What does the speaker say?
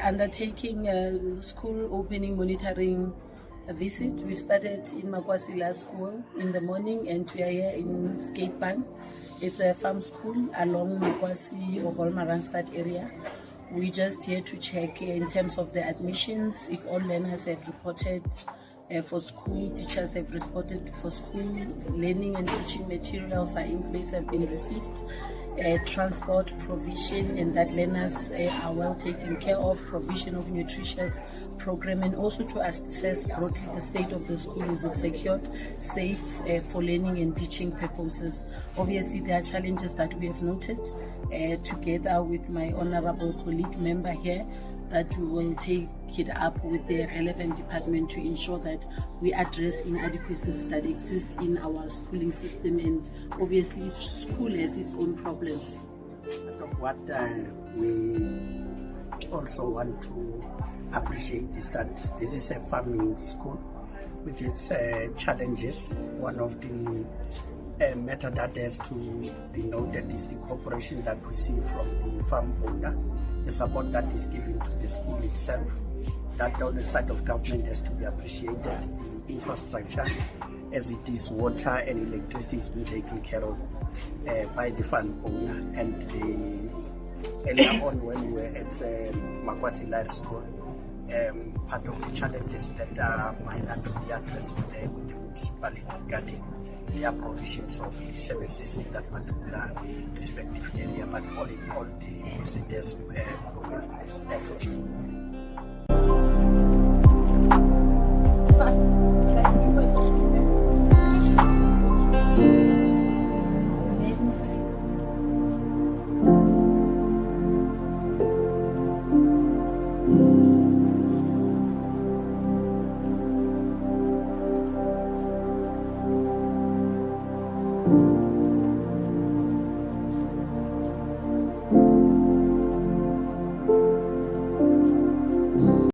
undertaking a school opening monitoring visit. We started in Makwassie Laerskol in the morning, and we are here in Skietpan. It's a farm school along Makwassie or Wolmarannstad area. We're just here to check in terms of the admissions, if all learners have reported for school, teachers have responded for school, learning and teaching materials are in place, have been received, transport provision, and that learners are well taken care of, provision of nutritious program, and also to assess broadly the state of the school. Is it secured, safe for learning and teaching purposes? Obviously, there are challenges that we have noted together with my honorable colleague member here, that we will take it up with the relevant department to ensure that we address inadequacies that exist in our schooling system, and obviously each school has its own problems. What we also want to appreciate is that this is a farming school with its challenges. One of the matter that has to be noted is the cooperation that we see from the farm owner, the support that is given to the school itself. That on the side of government has to be appreciated. The infrastructure, as it is water and electricity, is being taken care of by the farm owner. And earlier on, when we were at Makwassie Laerskol, part of the challenges that are minor to be addressed there with the municipality regarding their provisions of the services in that particular respective area, but all in all, the visitors proved fruitful.